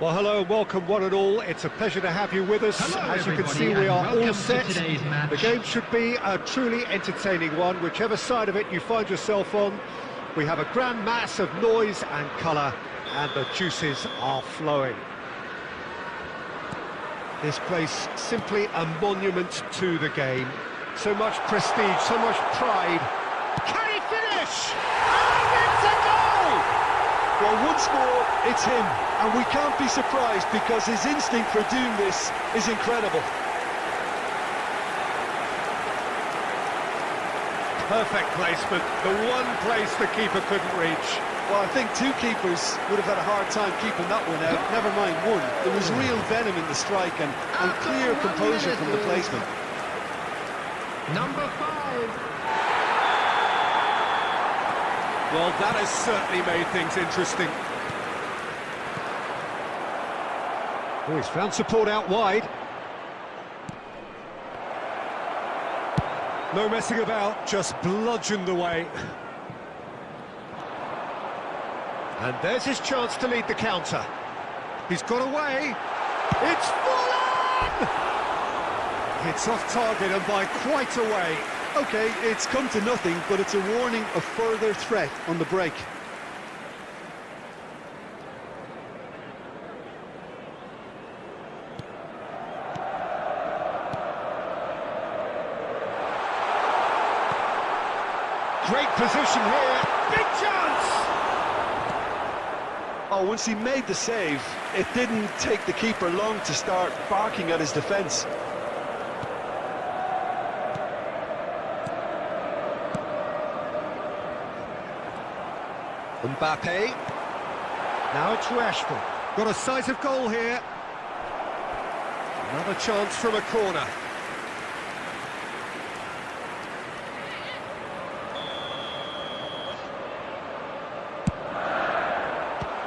Well, hello and welcome one and all. It's a pleasure to have you with us. Hello, as you can see, everybody, we are and all welcome set. to today's match. The game should be a truly entertaining one, whichever side of it you find yourself on. We have a grand mass of noise and colour, and the juices are flowing. This place, simply a monument to the game. So much prestige, so much pride. Can he finish? And it's a goal! Well, once more, it's him, and we can't be surprised because his instinct for doing this is incredible. Perfect placement, the one place the keeper couldn't reach. Well, I think two keepers would have had a hard time keeping that one out, never mind one. There was real venom in the strike and clear composure from the placement. Number 5. Well, that has certainly made things interesting. Oh, he's found support out wide. No messing about, just bludgeoned away. And there's his chance to lead the counter. He's got away. It's full on! It's off target and by quite a way. Okay, it's come to nothing, but it's a warning of further threat on the break. Great position here. Big chance! Oh, once he made the save, it didn't take the keeper long to start barking at his defence. Mbappe. Now it's Rashford. Got a sight of goal here. Another chance from a corner.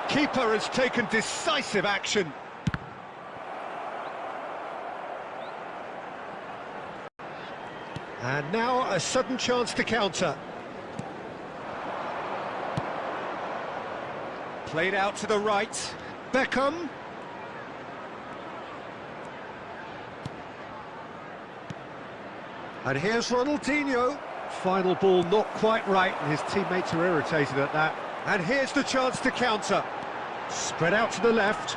Keeper has taken decisive action. And now a sudden chance to counter. Played out to the right. Beckham. And here's Ronaldinho. Final ball not quite right, and his teammates are irritated at that. And here's the chance to counter. Spread out to the left.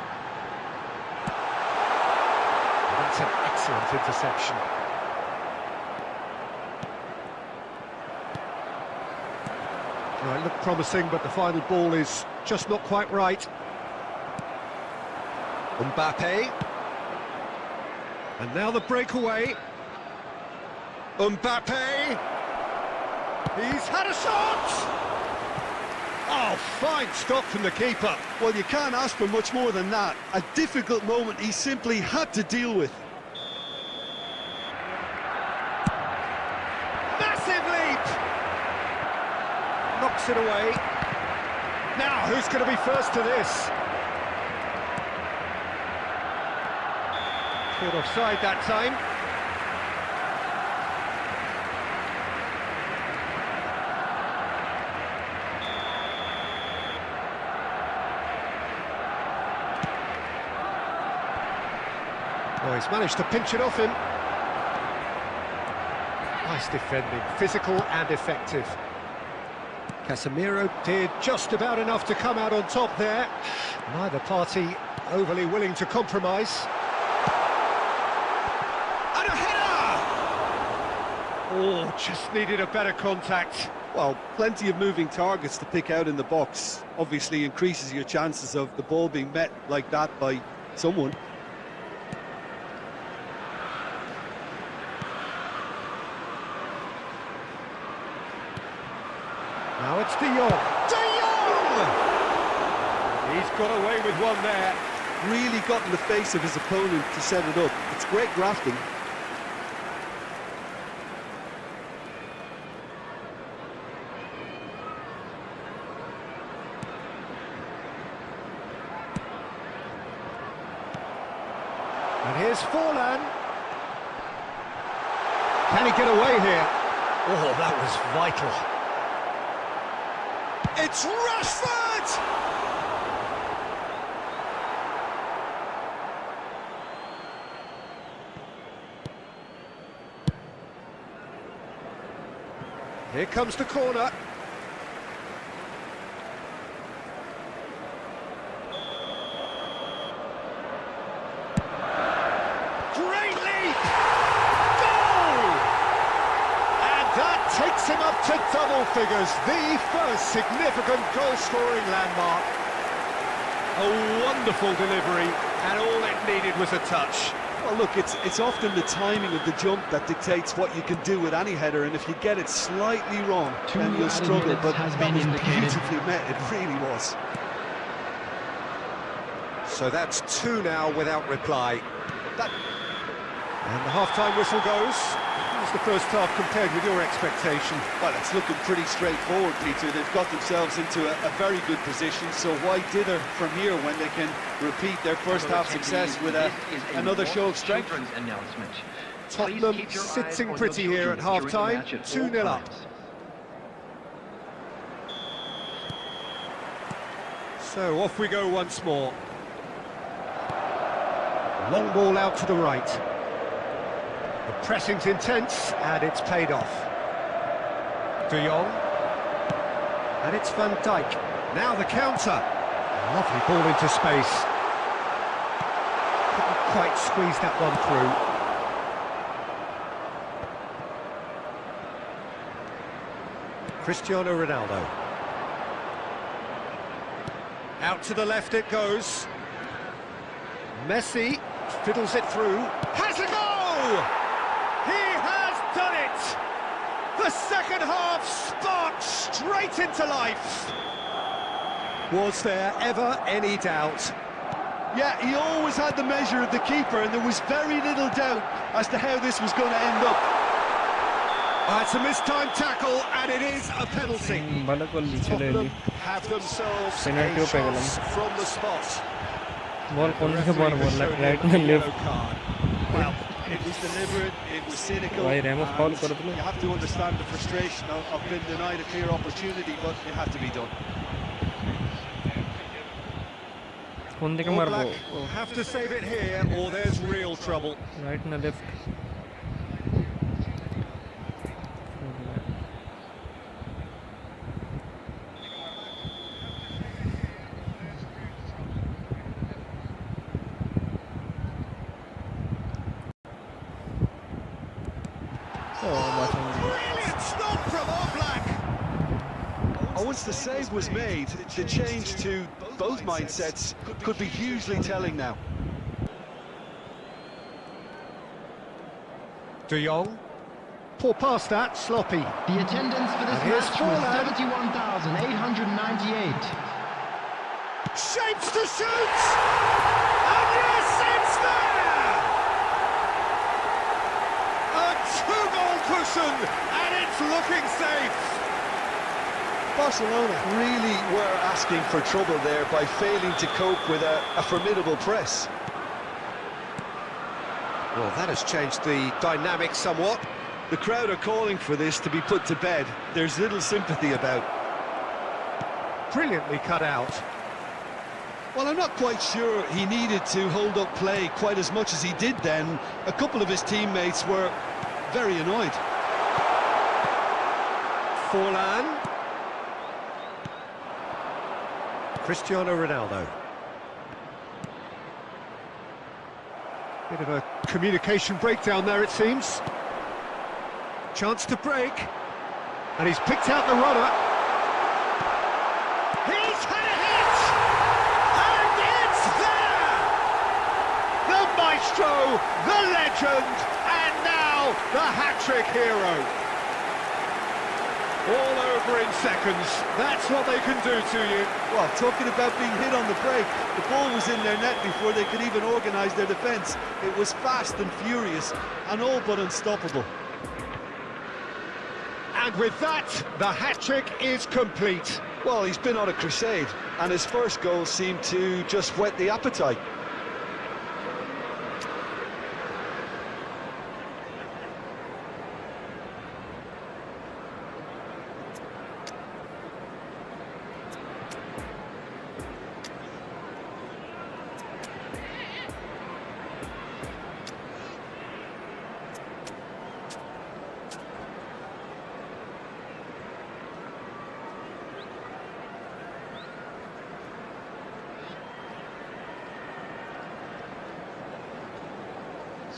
That's an excellent interception. Well, it looked promising, but the final ball is just not quite right. Mbappe. And now the breakaway. Mbappe. He's had a shot! Oh, fine stop from the keeper. Well, you can't ask for much more than that. A difficult moment he simply had to deal with. Massive leap! Knocks it away. Now, who's going to be first to this? Caught offside that time. Oh, he's managed to pinch it off him. Nice defending, physical and effective. Casemiro did just about enough to come out on top there. Neither party overly willing to compromise. And a header! Oh, just needed a better contact. Well, plenty of moving targets to pick out in the box. Obviously increases your chances of the ball being met like that by someone. Now it's De Jong. De Jong! He's got away with one there. Really got in the face of his opponent to set it up. It's great grafting. And here's Forlan. Can he get away here? Oh, that was vital. It's Rashford! Here comes the corner. Great leap! Goal! And that takes him up to double figures, the first significant goal-scoring landmark. A wonderful delivery, and all it needed was a touch. Well, look, it's often the timing of the jump that dictates what you can do with any header, and if you get it slightly wrong, then you'll struggle, but that was beautifully met, it really was. So that's 2 now without reply. And the half-time whistle goes. How's the first half compared with your expectation? Well, it's looking pretty straightforward, Peter. They've got themselves into a very good position, so why dither from here when they can repeat their first half success with another show of strength? Tottenham sitting pretty here at half-time, 2-0 up. So off we go once more. Long ball out to the right. The pressing's intense, and it's paid off. De Jong. And it's Van Dijk. Now the counter. Lovely ball into space. Couldn't quite squeeze that one through. Cristiano Ronaldo. Out to the left it goes. Messi fiddles it through. Has a goal! He has done it! The second half sparked straight into life. Was there ever any doubt? Yeah, he always had the measure of the keeper, and there was very little doubt as to how this was going to end up. It's a mistimed tackle, and it is a penalty. Tottenham have themselves a chance from the spot. Ball right and left. Well, it was deliberate, it was cynical. You have to understand the frustration of being denied a clear opportunity, but it had to be done. All Black will have to save it here, or there's real trouble. Right and left. Brilliant stop from All Black. Once the save was made, the change to both mindsets could be hugely telling now. De Jong. Poor pass that, sloppy. The attendance for this match was 71,898. Shapes to shoot! And yes, it's there! A 2-goal cushion, and it's looking safe. Barcelona really were asking for trouble there by failing to cope with a formidable press. Well, that has changed the dynamic somewhat. The crowd are calling for this to be put to bed. There's little sympathy about. Brilliantly cut out. Well, I'm not quite sure he needed to hold up play quite as much as he did then. A couple of his teammates were very annoyed. Forlan. Cristiano Ronaldo. Bit of a communication breakdown there, it seems. Chance to break. And he's picked out the runner. He's had a hit! And it's there! The maestro, the legend, and now the hat-trick hero. All over in seconds. That's what they can do to you. Well, talking about being hit on the break, the ball was in their net before they could even organise their defence. It was fast and furious, and all but unstoppable. And with that, the hat-trick is complete. Well, he's been on a crusade, and his first goal seemed to just whet the appetite.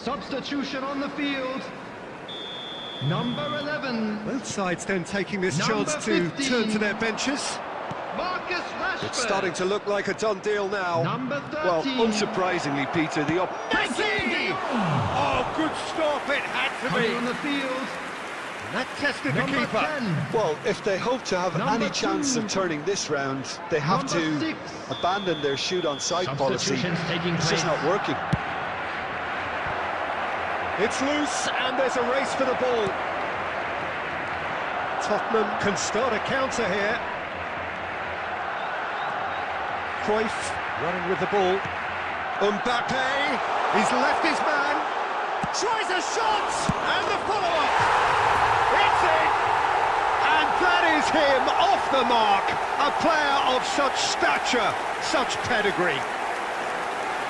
substitution on the field. Number 11. Both sides then taking this Number chance to 15. turn to their benches. Marcus Rashford. It's starting to look like a done deal now. Number 13. Well, unsurprisingly, Peter, Messi! Oh, good stop, it had to Coming be. on the field. And that tested the Number keeper. 10. Well, if they hope to have Number any chance 2. of turning this round, they have Number to 6. abandon their shoot-on-sight policy. Substitutions taking It's just place. not working. It's loose, and there's a race for the ball. Tottenham can start a counter here. Cruyff running with the ball. Mbappe, he's left his man. Tries a shot, and the follow-up. It's in, and that is him off the mark. A player of such stature, such pedigree.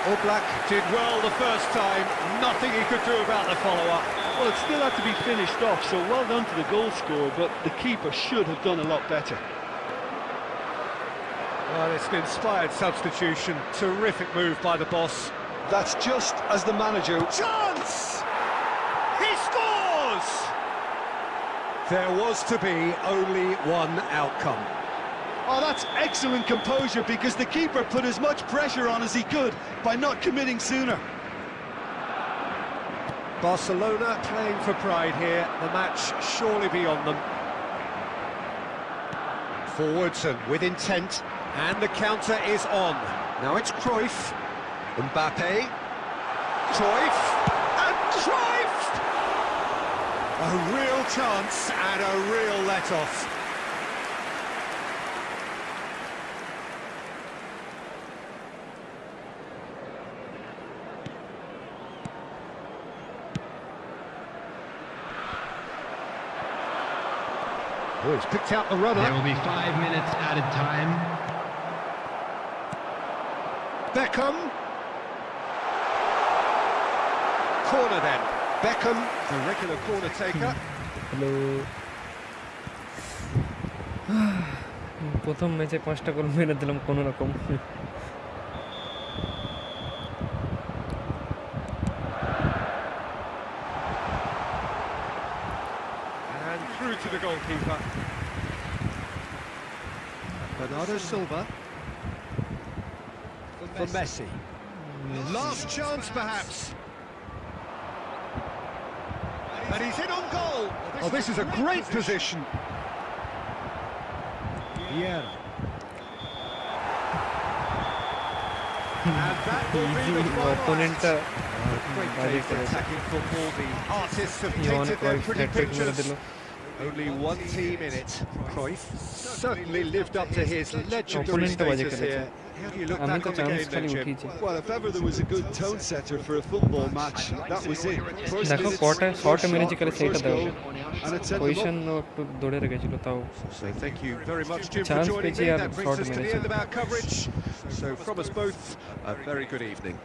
Oblak did well the first time, nothing he could do about the follow-up. Well, it still had to be finished off, so well done to the goal scorer, but the keeper should have done a lot better. Well, it's an inspired substitution, terrific move by the boss. That's just as the manager... Chance! He scores! There was to be only one outcome. Oh, that's excellent composure, because the keeper put as much pressure on as he could by not committing sooner. Barcelona playing for pride here, the match surely beyond them. Forwards and with intent, and the counter is on. Now it's Cruyff, Mbappe, Cruyff, and Cruyff! A real chance and a real let-off. Oh, he's picked out the runner. There will be 5 minutes added time. Beckham. Corner then. Beckham, the regular corner taker. Hello প্রথম ম্যাচে 5টা গোল মেরে দিলাম কোনো রকম And through to the goalkeeper. Bernardo Silva. For Messi. Last chance, perhaps. And he's in on goal. Oh, this is a great position. Yeah. And that will be the final opponent act. Great play for attacking football. The artists have Johan painted their Cruyff pretty hat-trick মেরে pictures. দিল Only one team in it. Cruyff certainly lived up to his legendary Opponent-টা বাজে status খেলেছে। here. How do you look আমি back তো on the chance game খালি then, Jim? উঠিয়েছি Well, if ever there was a good tone setter for a football match, that was it. First দেখো minutes, কটা shot first মেরেছি shot, করে সেইটা first দাও goal, and it set them position up. একটু দৌড়ে রেখেছিল তাও So thank you very much, Jim, for Chance joining পেয়েছি me. R That brings shot us to the মেরেছি। end of our coverage. So from us both, a very good evening.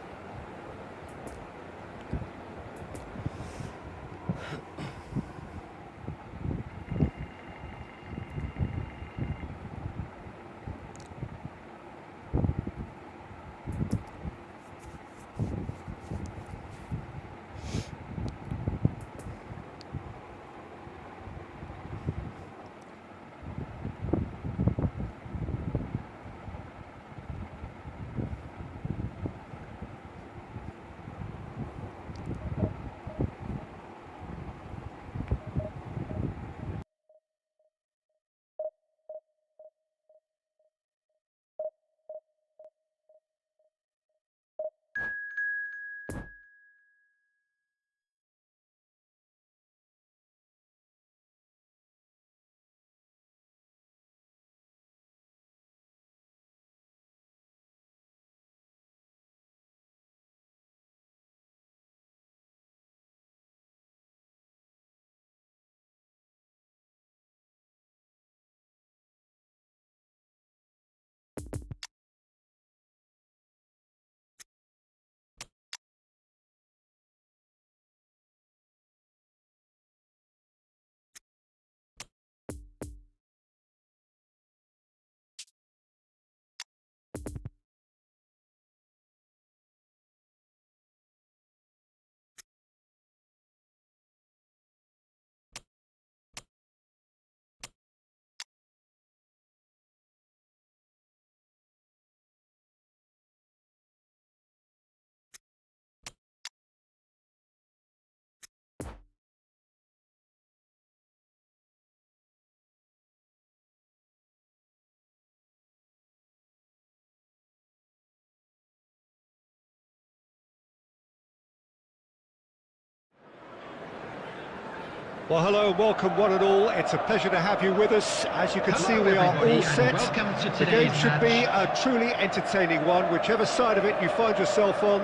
Well, hello and welcome one and all. It's a pleasure to have you with us. As you can see, we are everybody, all and set. welcome to The game today's should be match. a truly entertaining one, whichever side of it you find yourself on.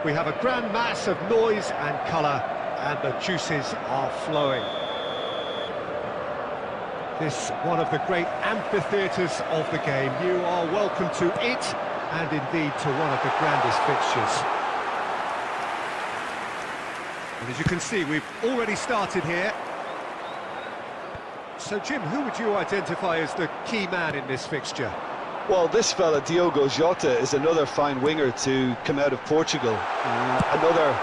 We have a grand mass of noise and colour, and the juices are flowing. This one of the great amphitheatres of the game. You are welcome to it, and indeed to one of the grandest fixtures. And as you can see, we've already started here. So, Jim, who would you identify as the key man in this fixture? Well, this fella, Diogo Jota, is another fine winger to come out of Portugal. Another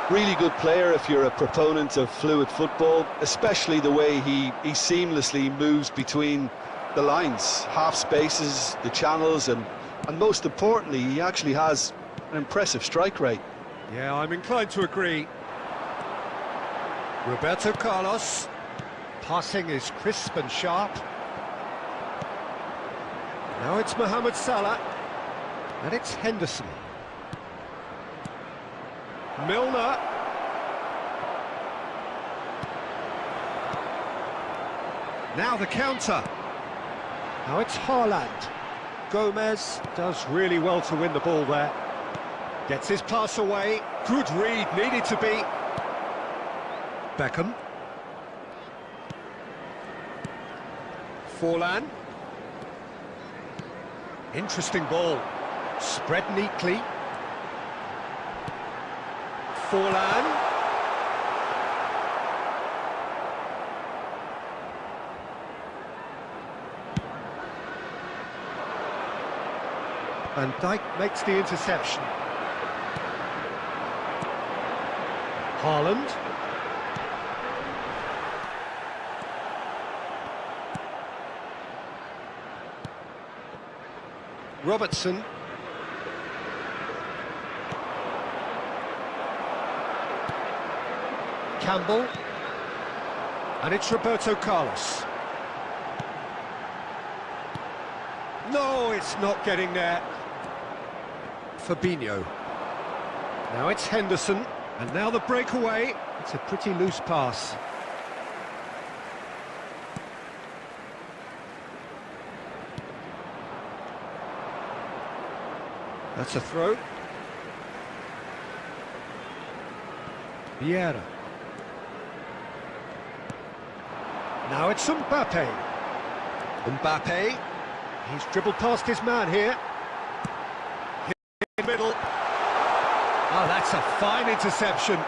really good player if you're a proponent of fluid football, especially the way he seamlessly moves between the lines, half spaces, the channels, and most importantly, he actually has an impressive strike rate. Yeah, I'm inclined to agree. Roberto Carlos. Passing is crisp and sharp. Now it's Mohamed Salah. And it's Henderson. Milner. Now the counter. Now it's Haaland. Gomez does really well to win the ball there. Gets his pass away. Good read, needed to be. Beckham. Forlan. Interesting ball. Spread neatly. Forlan. Van Dijk makes the interception. Haaland. Robertson. Campbell. And it's Roberto Carlos. No, it's not getting there. Fabinho. Now it's Henderson. And now the breakaway. It's a pretty loose pass. That's a throw. Vieira. Now it's Mbappe. Mbappe. He's dribbled past his man here. In the middle. Oh, that's a fine interception.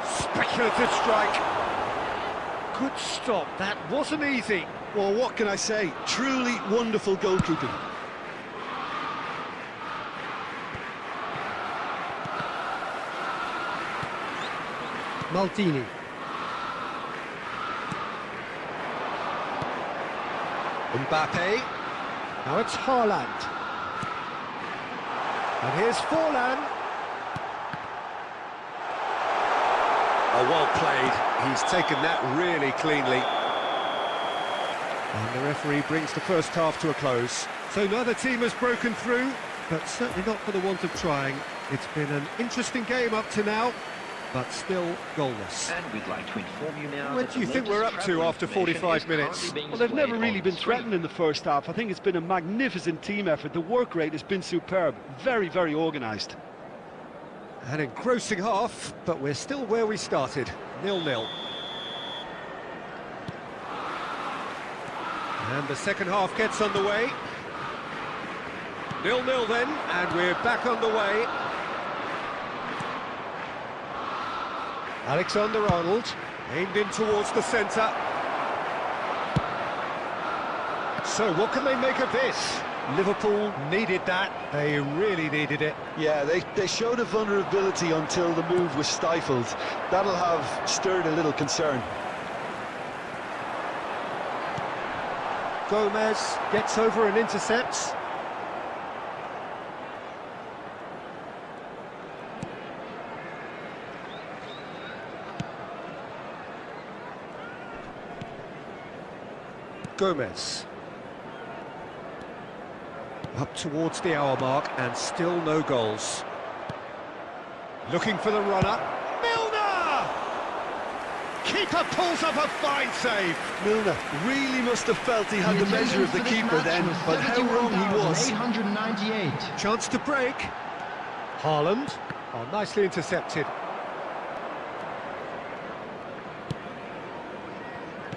Speculative strike. Good stop. That wasn't easy. Well, what can I say? Truly wonderful goalkeeping. Maldini. Mbappe. Now it's Haaland. And here's Forlan. Oh, well played. He's taken that really cleanly. And the referee brings the first half to a close. So neither team has broken through, but certainly not for the want of trying. It's been an interesting game up to now, but still goalless. And we'd like to inform you now. What do you think we're up to after 45 minutes? Well, Well, they've never really been threatened in the first half. I think it's been a magnificent team effort. The work rate has been superb. Very, very organised. An engrossing half, but we're still where we started, 0-0. And the second half gets underway. 0-0 then, and we're back on the way. Alexander-Arnold, aimed in towards the centre. So what can they make of this? Liverpool needed that, they really needed it. Yeah, they showed a vulnerability until the move was stifled. That'll have stirred a little concern. Gomez gets over and intercepts. Gomez. Up towards the hour mark and still no goals. Looking for the runner. Milner! Keeper pulls up a fine save. Milner really must have felt he had the measure of the keeper then, but how wrong he was. 898. Chance to break. Haaland. Oh, nicely intercepted.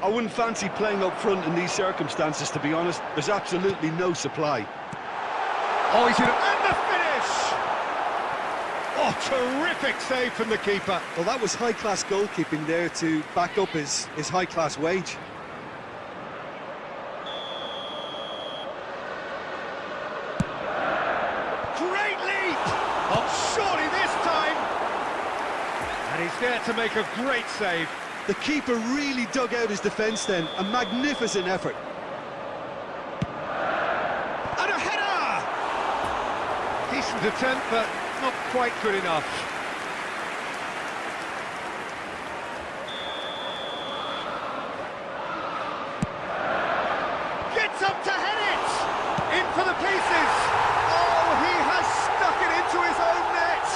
I wouldn't fancy playing up front in these circumstances, to be honest. There's absolutely no supply. Oh, he's in, and the finish! Oh, terrific save from the keeper. Well, that was high-class goalkeeping there to back up his high-class wage. Great leap! Oh, surely this time! And he's there to make a great save. The keeper really dug out his defence then. A magnificent effort. And a header! Decent attempt, but not quite good enough. Gets up to head it! In for the pieces! Oh, he has stuck it into his own net!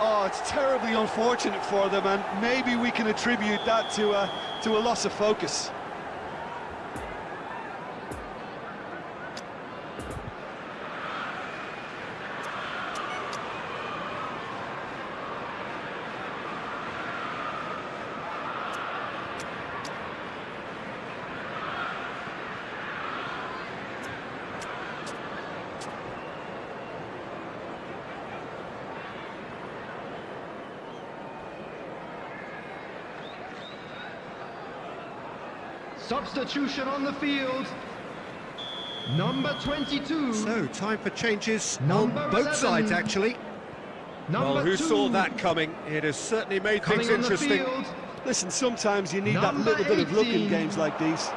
Oh, it's terribly unfortunate for them, and maybe we can attribute that to a loss of focus. Substitution on the field. Number 22. So, time for changes Number on both 11. sides, actually. Number Well, who 2. saw that coming? It has certainly made Coming things on the interesting. field. Listen, sometimes you need that Number little bit of luck in 18. games like these.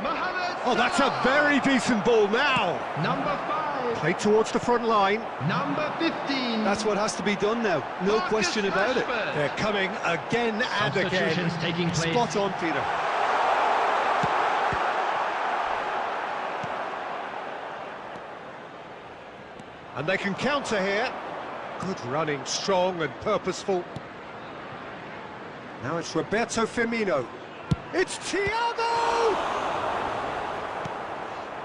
Mohamed Oh, that's a Salah. very decent ball now. Number 5. Played towards the front line. Number 15. That's what has to be done now. No Marcus question about it. Rashford. They're coming again and again. Substitutions taking place. Spot on, Peter. And they can counter here. Good running, strong and purposeful. Now it's Roberto Firmino. It's Thiago!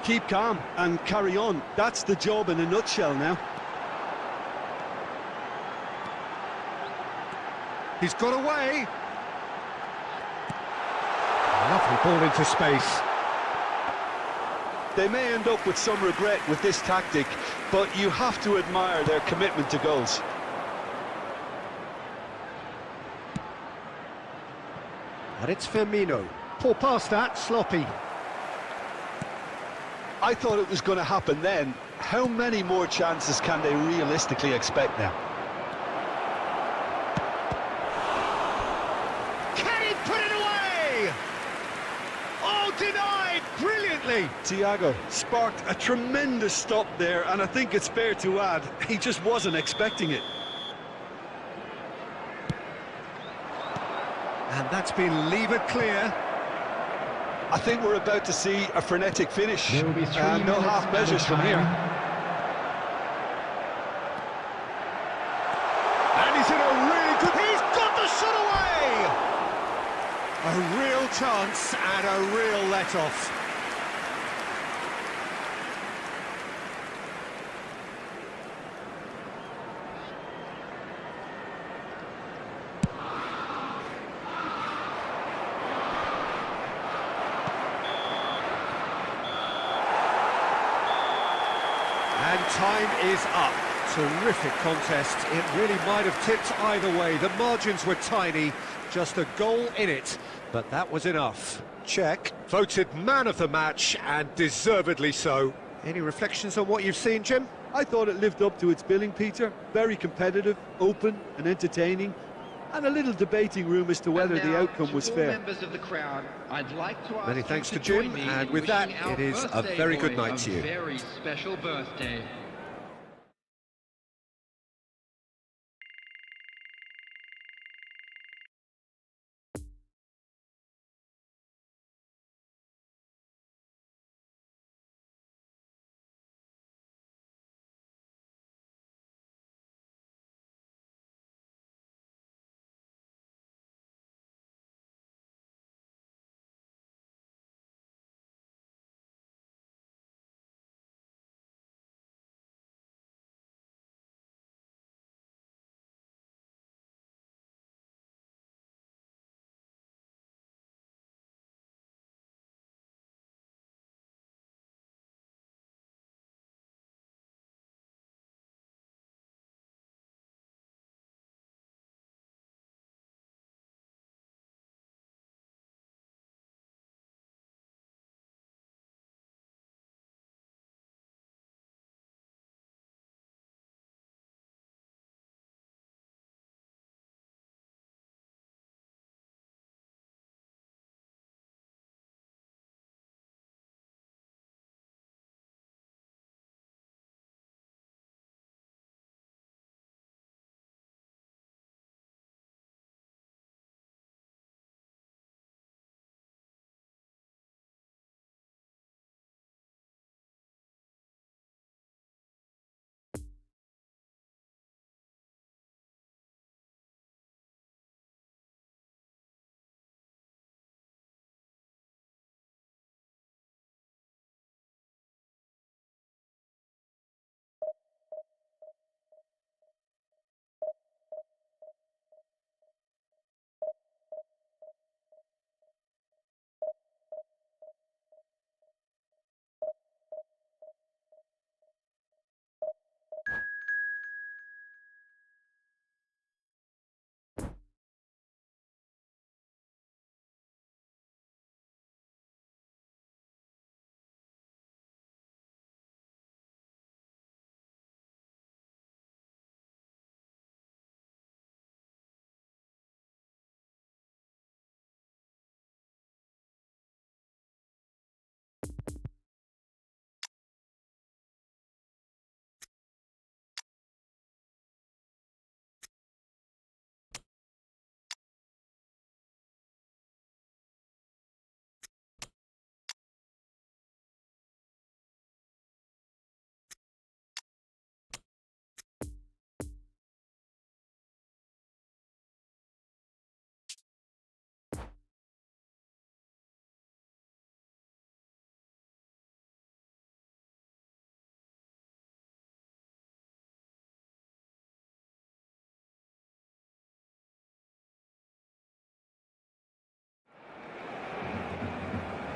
Keep calm and carry on. That's the job in a nutshell now. He's got away. Lovely ball into space. They may end up with some regret with this tactic, but you have to admire their commitment to goals. And it's Firmino. Pull past that, sloppy. I thought it was going to happen then. How many more chances can they realistically expect now? Can he put it away? Oh, denied brilliantly. Thiago sparked a tremendous stop there, and I think it's fair to add, he just wasn't expecting it. And that's been levered clear. I think we're about to see a frenetic finish. There will be 3 No minutes half measures added from time. here. And he's in a really good... He's got the shot away! A real chance and a real let-off. And time is up. Terrific contest. It really might have tipped either way. The margins were tiny, just a goal in it, but that was enough. Check. Voted man of the match, and deservedly so. Any reflections on what you've seen, Jim? I thought it lived up to its billing, Peter. Very competitive, open and entertaining, and a little debating room as to whether the outcome was fair. Members of the crowd, I'd like to ask Many you thanks to join Jim, me and in with that, wishing our it is a birthday very good boy night to you. A very special birthday.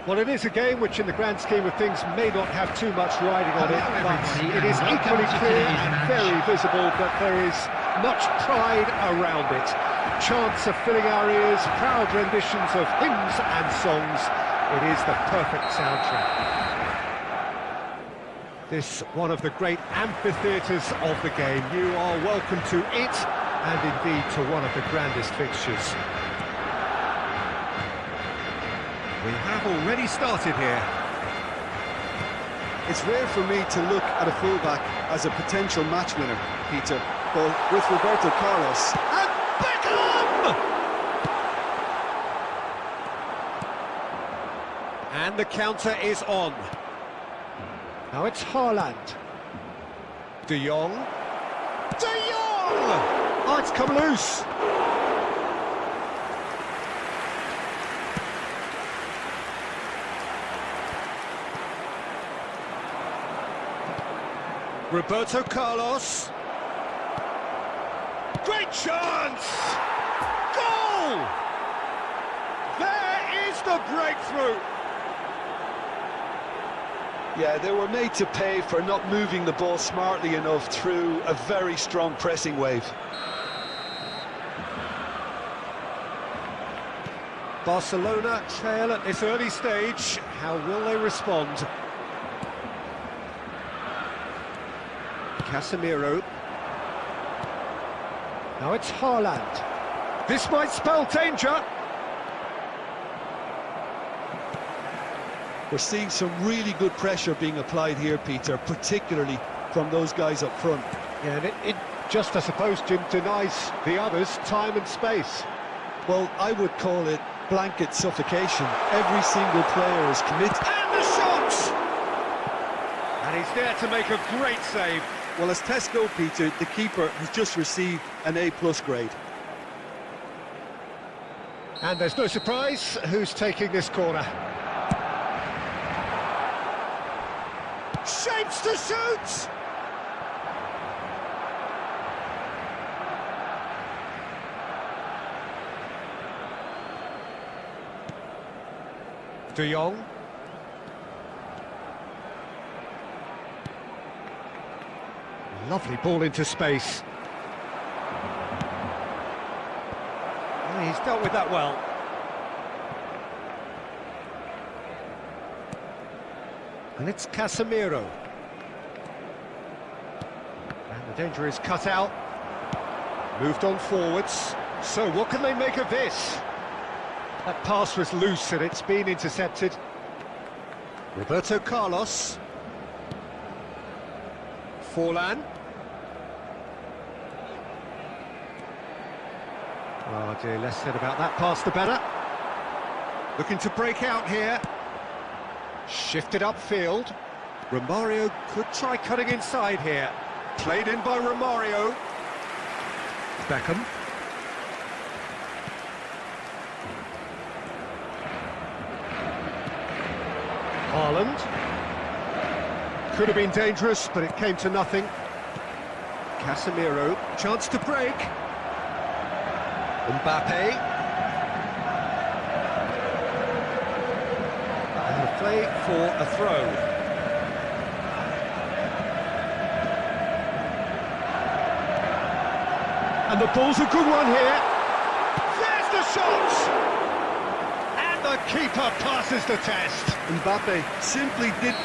Well, it is a game which, in the grand scheme of things, may not have too much riding on it, Hello, but everybody, it is and welcome equally to clear today's and match. very visible that there is much pride around it. Chants are filling our ears, proud renditions of hymns and songs. It is the perfect soundtrack. This one of the great amphitheatres of the game. You are welcome to it, and indeed to one of the grandest fixtures. We have already started here. It's rare for me to look at a fullback as a potential match winner, Peter, but with Roberto Carlos... And Beckham! And the counter is on. Now it's Haaland. De Jong. De Jong! Oh, it's come loose. Roberto Carlos. Great chance! Goal! There is the breakthrough. Yeah, they were made to pay for not moving the ball smartly enough through a very strong pressing wave. Barcelona trail at this early stage. How will they respond? Casemiro. Now it's Haaland. This might spell danger. We're seeing some really good pressure being applied here, Peter, particularly from those guys up front. Yeah, and it just, I suppose, Jim, denies the others time and space. Well, I would call it blanket suffocation. Every single player is committed. And the shot! And he's there to make a great save. Well, as tests go, Peter, the keeper has just received an A+ grade. And there's no surprise who's taking this corner. Shapes to shoot! De Jong. Lovely ball into space. Oh, he's dealt with that well. And it's Casemiro. And the danger is cut out. Moved on forwards. So what can they make of this? That pass was loose and it's been intercepted. Roberto Carlos. Forlan. Oh dear, less said about that pass the better. Looking to break out here. Shifted upfield. Romario could try cutting inside here. Played in by Romario. Beckham. Haaland. Could have been dangerous, but it came to nothing. Casemiro. Chance to break. Mbappe. And a play for a throw. And the ball's a good one here. There's the shot! And the keeper passes the test. Mbappe simply did...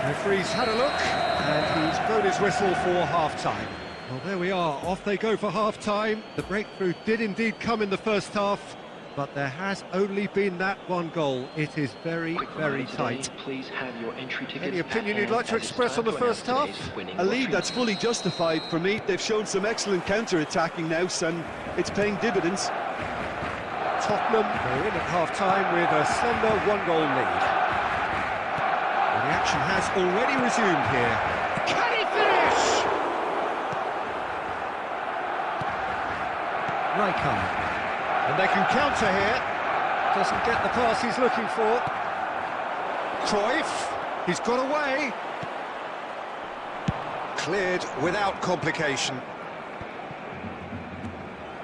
Referee's had a look, and he's blown his whistle for half-time. Well, there we are, off they go for half-time. The breakthrough did indeed come in the first half, but there has only been that one goal. It is very, very tight. Please have your entry tickets. Any opinion you'd like to express on the first half? A lead that's fully justified for me. They've shown some excellent counter-attacking now, and it's paying dividends. Tottenham are in at half-time with a slender one-goal lead. The action has already resumed here. Can he finish? Rijkaard. And they can counter here. Doesn't get the pass he's looking for. Cruyff. He's got away. Cleared without complication.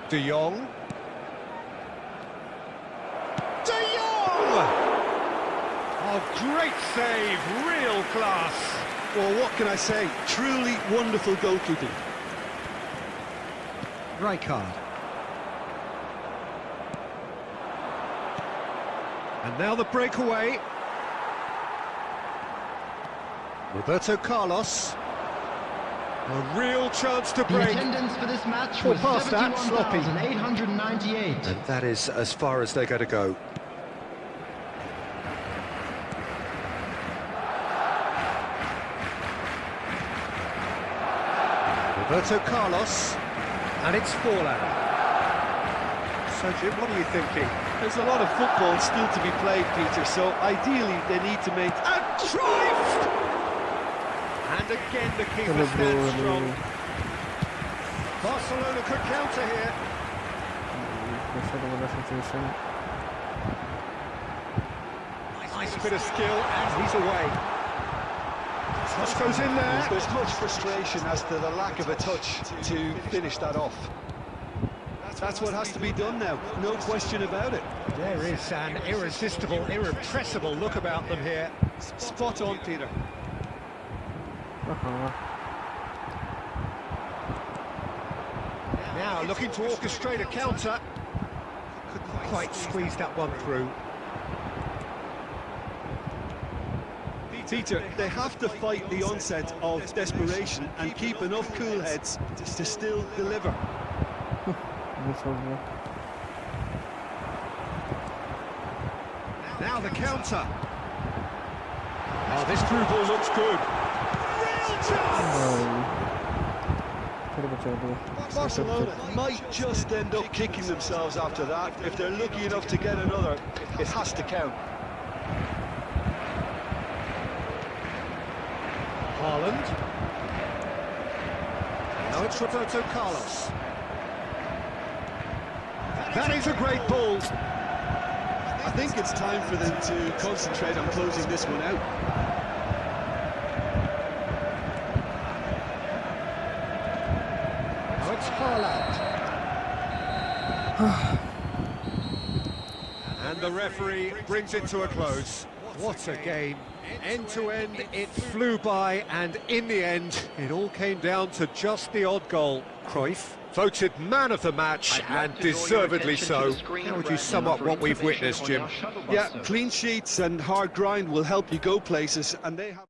De Jong. De Jong! Oh, great save, real class. Well, what can I say? Truly wonderful goalkeeping. Right card. And now the breakaway. Roberto Carlos. A real chance to The break. attendance for this match Well, was past that, sloppy. 71,898. And that is as far as they're going to go. Roberto Carlos. And it's Forlan. So, Jim, what are you thinking? There's a lot of football still to be played, Peter, so ideally they need to make... And Cruyff! And again the keeper stands strong. Barcelona could counter here. Nice bit of skill, and he's away. Touch goes in there. There's much frustration as to the lack of a touch to finish that off. That's what has to be done now, no question about it. There is an irresistible, irrepressible look about them here. Spot on, Peter. Now looking to orchestrate a counter. Couldn't quite squeeze that one through. Peter, they have to fight the onset of desperation and keep enough cool heads to still deliver. Now the counter. Oh, this through ball looks good. Real chance! Barcelona might just end up kicking themselves after that. If they're lucky enough to get another, it has to count. Haaland. Now it's Roberto Carlos. That is a great ball. I think it's time for them to concentrate on closing this one out. Now it's Haaland. And the referee brings it to a close. What a game. End to end, it flew by, and in the end, it all came down to just the odd goal. Cruyff voted man of the match, and deservedly so. How would you sum up what we've witnessed, Jim? Yeah, clean sheets and hard grind will help you go places, and they have...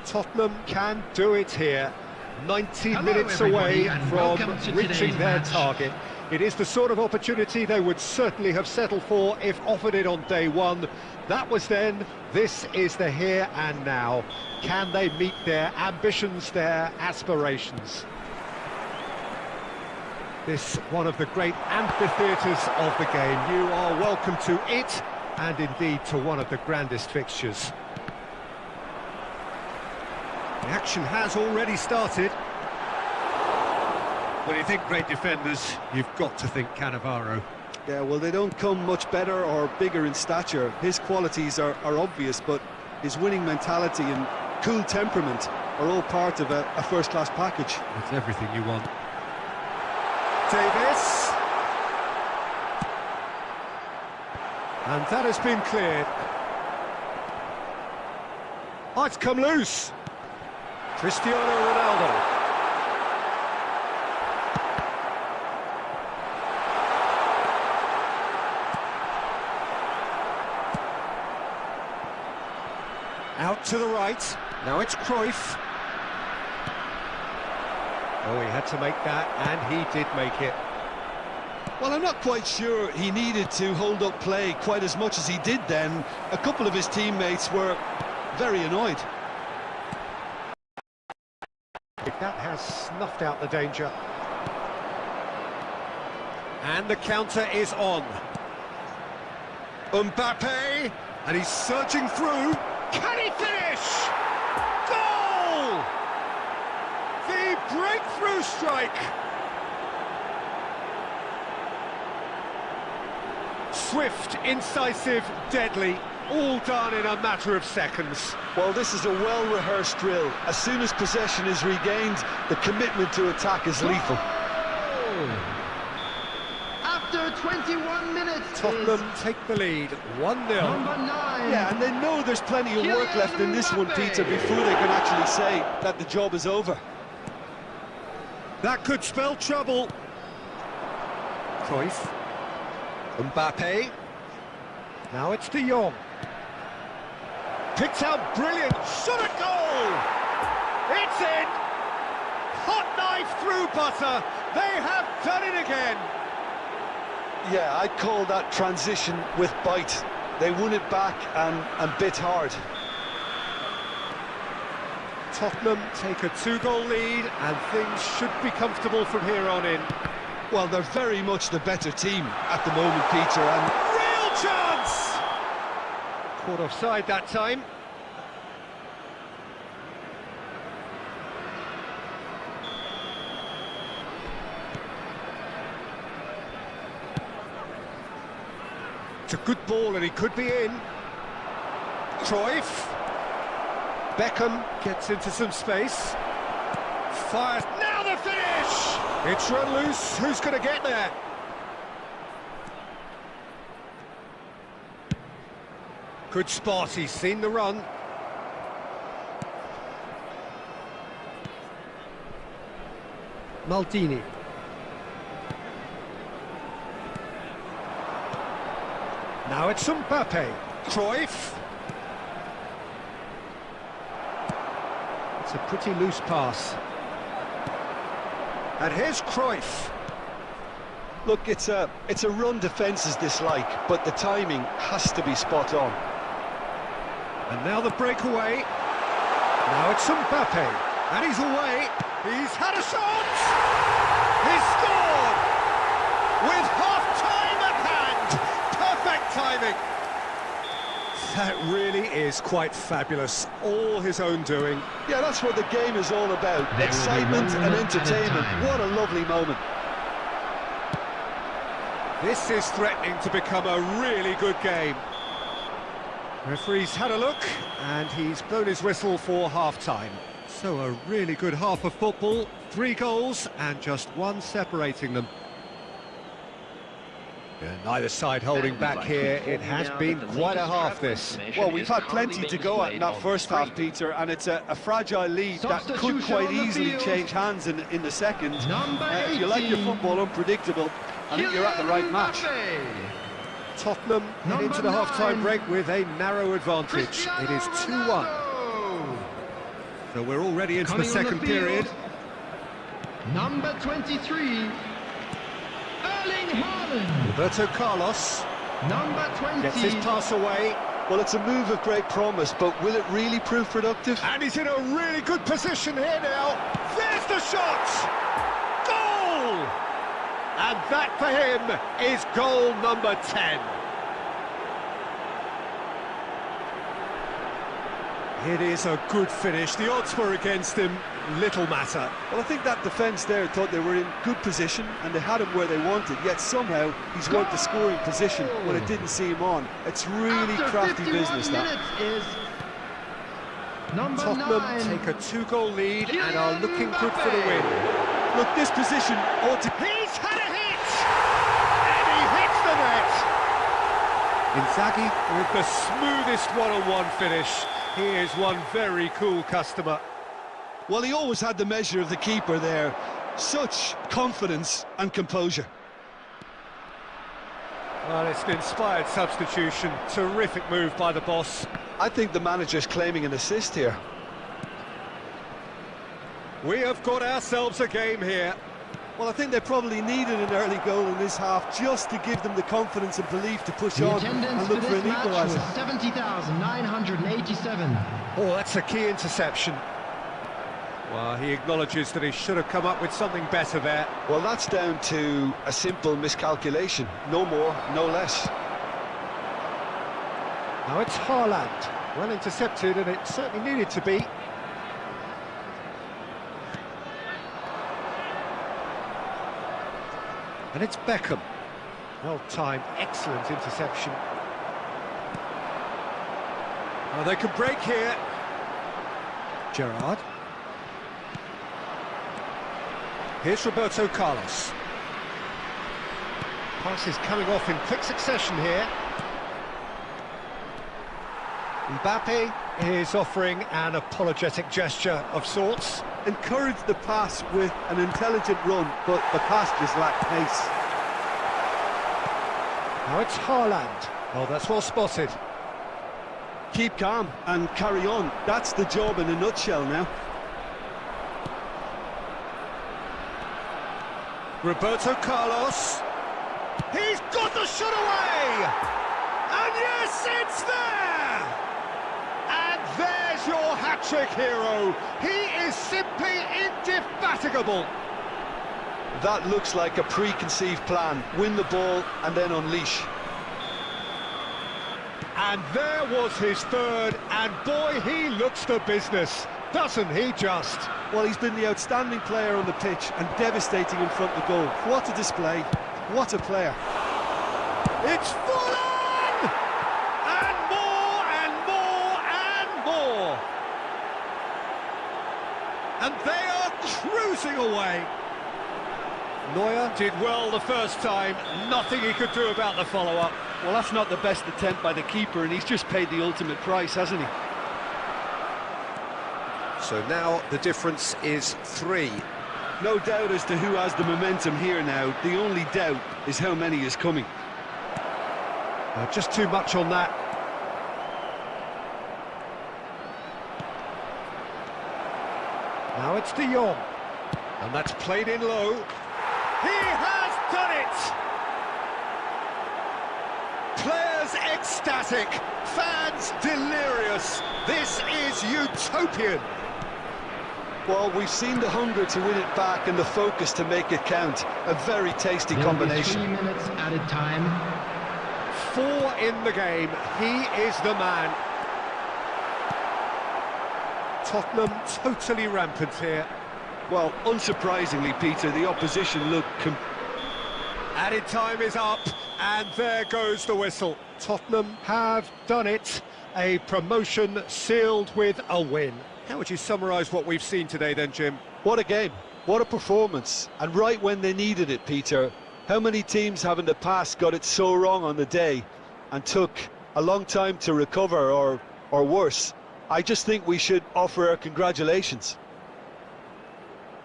Tottenham can do it here. 90 Hello minutes everybody, away and from welcome to reaching today's their match. target. It is the sort of opportunity they would certainly have settled for if offered it on day one. That was then, this is the here and now. Can they meet their ambitions, their aspirations? This one of the great amphitheatres of the game. You are welcome to it, and indeed to one of the grandest fixtures. The action has already started. When you think great defenders, you've got to think Cannavaro. Yeah, well, they don't come much better or bigger in stature. His qualities are obvious, but his winning mentality and cool temperament are all part of a first-class package. It's everything you want. Davis. And that has been cleared. Oh, it's come loose. Cristiano Ronaldo. Out to the right. Now it's Cruyff. Oh, he had to make that, and he did make it. Well, I'm not quite sure he needed to hold up play quite as much as he did then. A couple of his teammates were very annoyed. That has snuffed out the danger. And the counter is on. Mbappe, and he's surging through. Can he finish? Goal! The breakthrough strike. Swift, incisive, deadly, all done in a matter of seconds. Well, this is a well-rehearsed drill. As soon as possession is regained, the commitment to attack is lethal. After 21 minutes, Tottenham take the lead, 1-0. number 9. Yeah, and they know there's plenty of work left in this one, Peter, before they can actually say that the job is over. That could spell trouble. Cruyff. Mbappe. Now it's De Jong. Picked out brilliant. Shot at goal! It's in! Hot knife through butter. They have done it again. Yeah, I'd call that transition with bite. They won it back and bit hard. Tottenham take a 2-goal lead, and things should be comfortable from here on in. Well, they're very much the better team at the moment, Peter, and Real chance! Caught offside that time. It's a good ball and he could be in. Cruyff. Beckham gets into some space. Fires. Now the finish! It's run loose. Who's going to get there? Good spot. He's seen the run. Maldini. Now it's Mbappe. Cruyff. It's a pretty loose pass. And here's Cruyff. look, it's a run defence's dislike, but the timing has to be spot on. And now the breakaway. Now it's Mbappe, and he's away. He's had a shot. He's scored with half-time at hand. Perfect timing. That really is quite fabulous. All his own doing. Yeah, that's what the game is all about. Excitement and entertainment. What a lovely moment. This is threatening to become a really good game. Referee's had a look, and he's blown his whistle for half-time. So a really good half of football, 3 goals, and just one separating them. Neither side holding back here. It has been quite a half, this. Well, we've had plenty to go at in that first half, Peter, and it's a fragile lead that could quite easily change hands in the second. If you like your football unpredictable, I think you're at the right match. Tottenham head into the half-time break with a narrow advantage. It is 2-1. So we're already into the second period. Number 23, Erling Haaland. Roberto Carlos Number 20. gets his pass away. Well, it's a move of great promise, but will it really prove productive? And he's in a really good position here now. There's the shot! Goal! And that for him is goal number 10. It is a good finish. The odds were against him. Little matter. Well, I think that defence there thought they were in good position and they had him where they wanted, yet somehow he's worked the scoring position when it didn't see him on. It's really After crafty 51 business, that. minutes is number Tottenham 9. take a 2-goal lead and are looking good for the win. Look, this position ought to... He's had a hit! And he hits the net! Inzaghi with the smoothest one-on-one finish. He is one very cool customer. Well, he always had the measure of the keeper there. Such confidence and composure. Well, it's an inspired substitution. Terrific move by the boss. I think the manager's claiming an assist here. We have got ourselves a game here. Well, I think they probably needed an early goal in this half just to give them the confidence and belief to push The on attendance and for look for this an match was equaliser. 70,987. Oh, that's a key interception. Well, he acknowledges that he should have come up with something better there. Well, that's down to a simple miscalculation. No more, no less. Now it's Haaland. Well intercepted, and it certainly needed to be. And it's Beckham. Well timed, excellent interception. Oh, they can break here. Gerrard. Here's Roberto Carlos. Pass is coming off in quick succession here. Mbappe is offering an apologetic gesture of sorts. Encouraged the pass with an intelligent run, but the pass just lacked pace. Now it's Haaland. Oh, that's well spotted. Keep calm and carry on. That's the job in a nutshell now. Roberto Carlos. He's got the shot away! And yes, it's there! And there's your hat-trick hero. He is simply indefatigable. That looks like a preconceived plan. Win the ball and then unleash. And there was his third, and boy, he looks the business, doesn't he just? Well, he's been the outstanding player on the pitch and devastating in front of goal. What a display. What a player. It's full on! And more, and more, and more! And they are cruising away. Neuer did well the first time, nothing he could do about the follow-up. Well, that's not the best attempt by the keeper, and he's just paid the ultimate price, hasn't he? So now the difference is 3. No doubt as to who has the momentum here now. The only doubt is how many is coming. Just too much on that. Now it's De Jong. And that's played in low. He has done it! Players ecstatic, fans delirious. This is utopian. Well, we've seen the hunger to win it back and the focus to make it count. A very tasty There will be combination. 3 minutes added time. 4 in the game. He is the man. Tottenham totally rampant here. Well, unsurprisingly, Peter, the opposition look... Added time is up, and there goes the whistle. Tottenham have done it. A promotion sealed with a win. How would you summarise what we've seen today then, Jim? What a game. What a performance. And right when they needed it, Peter. How many teams have in the past got it so wrong on the day and took a long time to recover or worse? I just think we should offer our congratulations.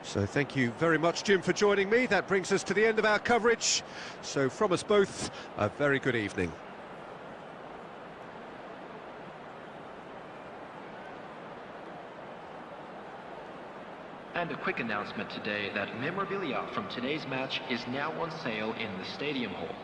So thank you very much, Jim, for joining me. That brings us to the end of our coverage. So from us both, a very good evening. And a quick announcement today that memorabilia from today's match is now on sale in the Stadium Hall.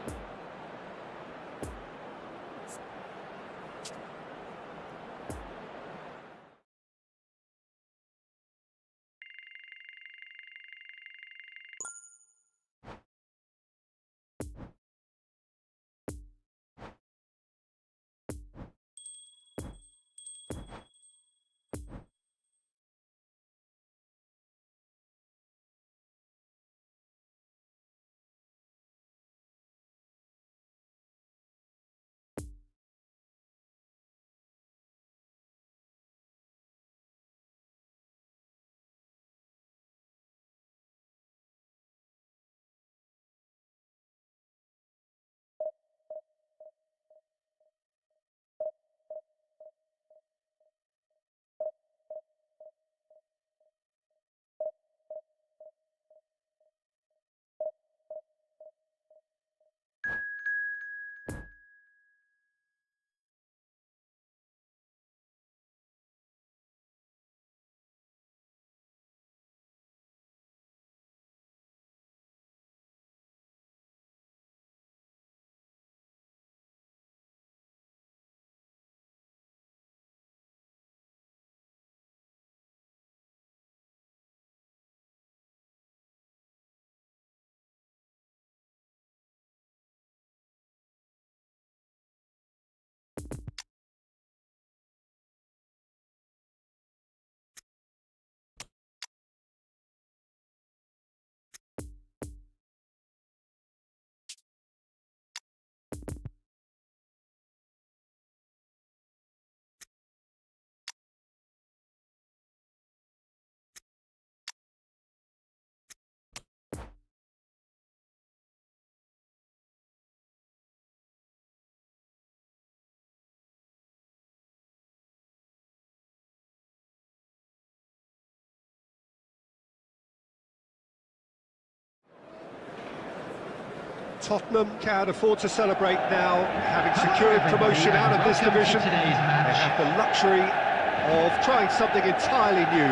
Tottenham can afford to celebrate now, having secured promotion out of this division. They have the luxury of trying something entirely new.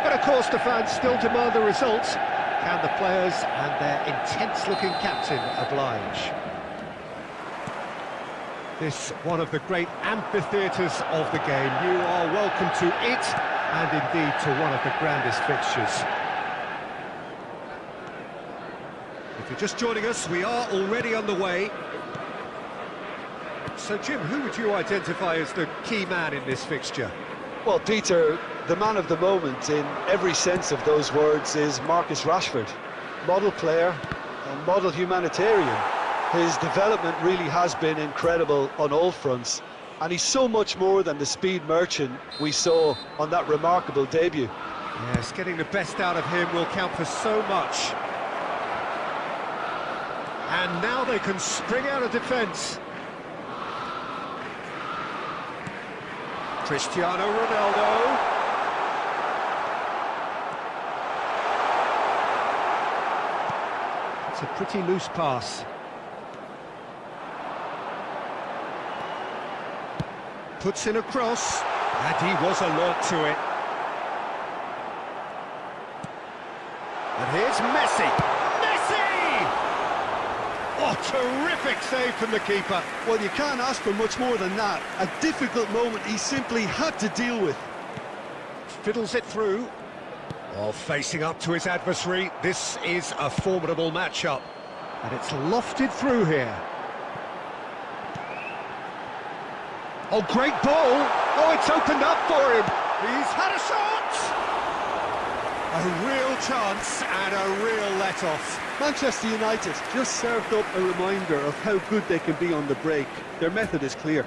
But of course the fans still demand the results. Can the players and their intense-looking captain oblige? This one of the great amphitheatres of the game. You are welcome to it, and indeed to one of the grandest fixtures. If you're just joining us, we are already underway. So, Jim, who would you identify as the key man in this fixture? Well, Peter, the man of the moment in every sense of those words is Marcus Rashford. Model player and model humanitarian. His development really has been incredible on all fronts, and he's so much more than the speed merchant we saw on that remarkable debut. Yes, getting the best out of him will count for so much. And now they can spring out of defence. Cristiano Ronaldo. It's a pretty loose pass. Puts in a cross, and he was alert to it. And here's Messi. Messi! Oh, terrific save from the keeper. Well, you can't ask for much more than that. A difficult moment he simply had to deal with. Fiddles it through. Oh, facing up to his adversary. This is a formidable matchup. And it's lofted through here. Oh, great ball! Oh, it's opened up for him! He's had a shot! A real chance and a real let-off. Manchester United just served up a reminder of how good they can be on the break. Their method is clear.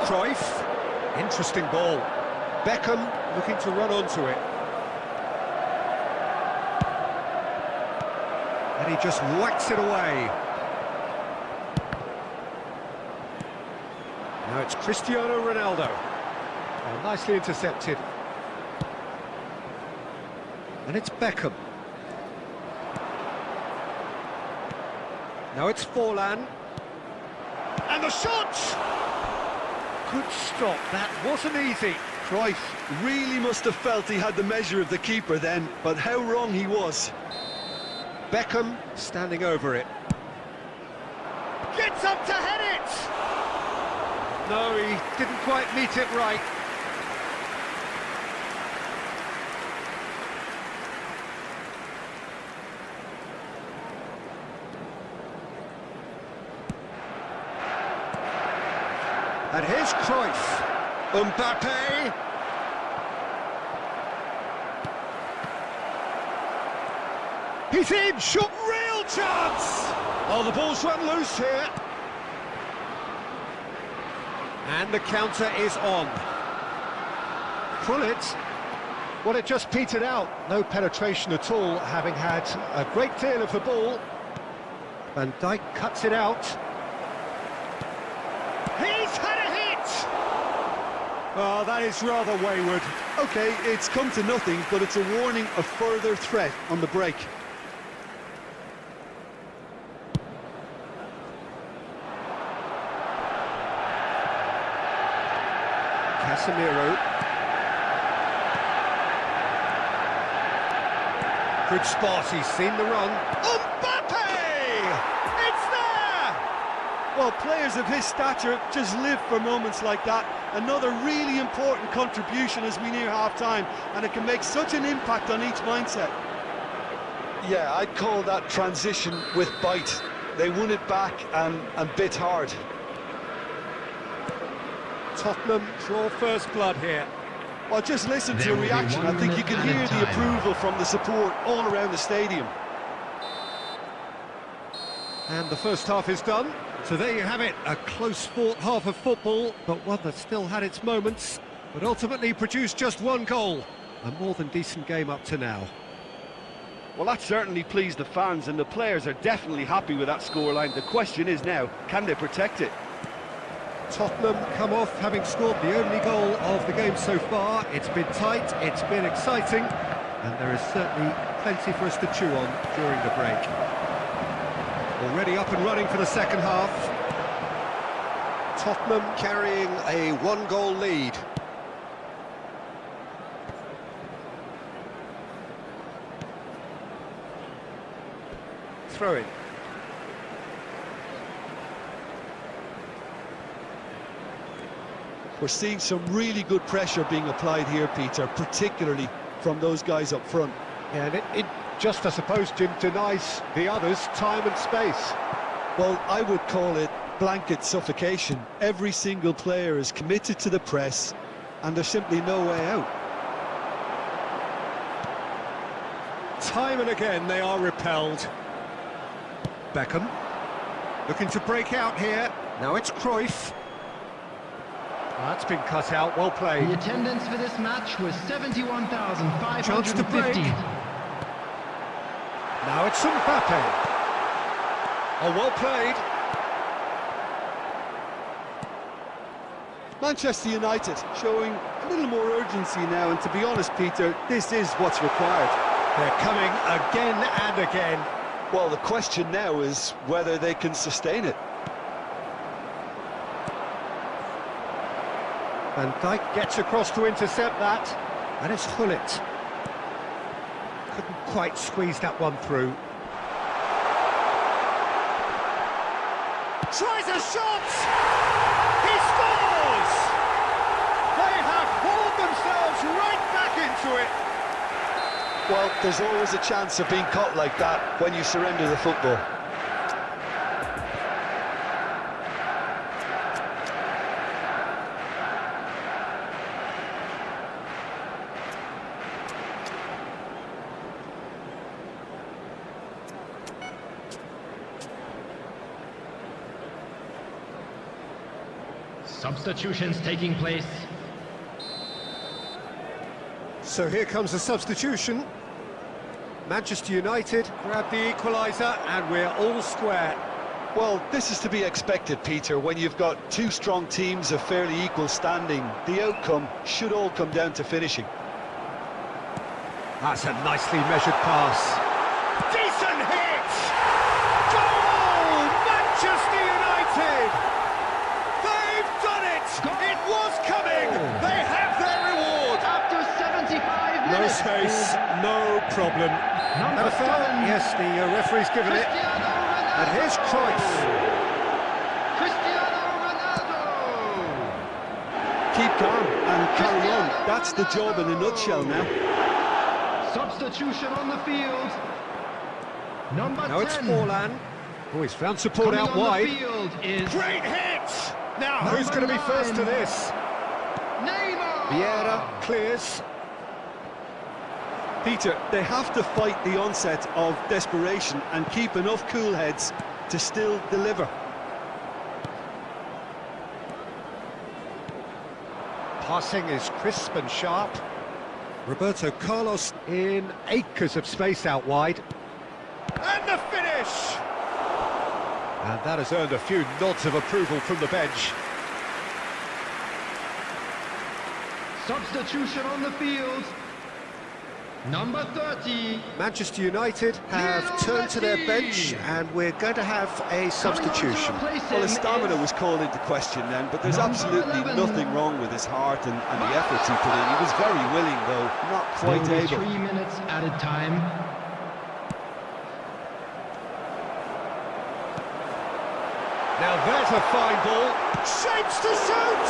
Cruyff, interesting ball. Beckham looking to run onto it. And he just whacks it away. Now it's Cristiano Ronaldo. Oh, nicely intercepted. And it's Beckham. Now it's Forlan. And the shot! Good stop, that wasn't easy. Cruyff really must have felt he had the measure of the keeper then, but how wrong he was. Beckham standing over it. Gets up to head it! No, he didn't quite meet it right. And here's Cruyff. Mbappe. He's in, shot, real chance! Oh, the ball's run loose here. And the counter is on. Krullit, well, it just petered out. No penetration at all, having had a great deal of the ball. Van Dijk cuts it out. He's had a hit! Oh, that is rather wayward. OK, it's come to nothing, but it's a warning of further threat on the break. Casemiro. Good spot, he's seen the run. Mbappe! It's there! Well, players of his stature just live for moments like that. Another really important contribution as we near half-time, and it can make such an impact on each mindset. Yeah, I'd call that transition with bite. They won it back and bit hard. Tottenham draw first blood here. Well, just listen to the reaction. I think you can hear the approval from the support all around the stadium. And the first half is done. So there you have it, a close-fought half of football, but one that still had its moments, but ultimately produced just one goal. A more than decent game up to now. Well, that certainly pleased the fans, and the players are definitely happy with that scoreline. The question is now, can they protect it? Tottenham come off having scored the only goal of the game so far. It's been tight, it's been exciting, and there is certainly plenty for us to chew on during the break. Already up and running for the second half. Tottenham carrying a one-goal lead. Throw in. We're seeing some really good pressure being applied here, Peter, particularly from those guys up front. Yeah, and it just, I suppose, Jim, denies the others time and space. Well, I would call it blanket suffocation. Every single player is committed to the press, and there's simply no way out. Time and again they are repelled. Beckham looking to break out here. Now it's Cruyff. That's been cut out, well played. The attendance for this match was 71,550. Chance to break. Now it's Mbappe. Oh, well played. Manchester United showing a little more urgency now, and to be honest, Peter, this is what's required. They're coming again and again. Well, the question now is whether they can sustain it. Van Dijk gets across to intercept that, and it's Hullet. Couldn't quite squeeze that one through. Tries a shot! He scores! They have hauled themselves right back into it. Well, there's always a chance of being caught like that when you surrender the football. Substitutions taking place. So here comes a substitution. Manchester United grab the equaliser, and we're all square. Well, this is to be expected, Peter. When you've got two strong teams of fairly equal standing, the outcome should all come down to finishing. That's a nicely measured pass. Decent hit! Goal! Manchester United! They've done it! It was coming! They have their reward! After 75 No minutes. space, no problem. Number And a foul? 7. Yes, the referee's given it. Cristiano Ronaldo. And here's Cruyff. Cristiano Ronaldo. Keep calm and carry on. That's the job in a nutshell now. Substitution on the field. Number Now 10. it's Forlan. Oh, he's found support Coming out on wide. the field is Great hit! Now, Number who's going to be first to 9. this? Neymar. Vieira clears. Peter, they have to fight the onset of desperation and keep enough cool heads to still deliver. Passing is crisp and sharp. Roberto Carlos in acres of space out wide. And the finish! And that has earned a few nods of approval from the bench. Substitution on the field. Number 30. Manchester United have turned to their bench, and we're going to have a substitution. Well, his stamina was called into question then, but there's absolutely nothing wrong with his heart and the efforts he put in. He was very willing, though, not quite able. 3 minutes added time. Now there's a fine ball. Shapes to shoot!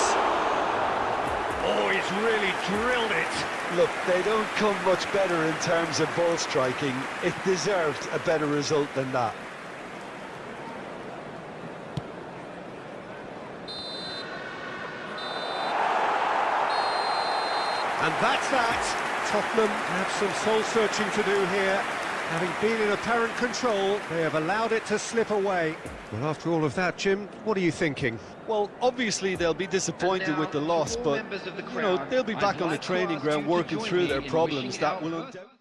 Oh, he's really drilled it. Look, they don't come much better in terms of ball striking. It deserved a better result than that. And that's that. Tottenham have some soul-searching to do here. Having been in apparent control, they have allowed it to slip away. Well, after all of that, Jim, what are you thinking? Well, obviously they'll be disappointed with the loss, but, you know, they'll be back on the training ground working through their problems. That will undoubtedly...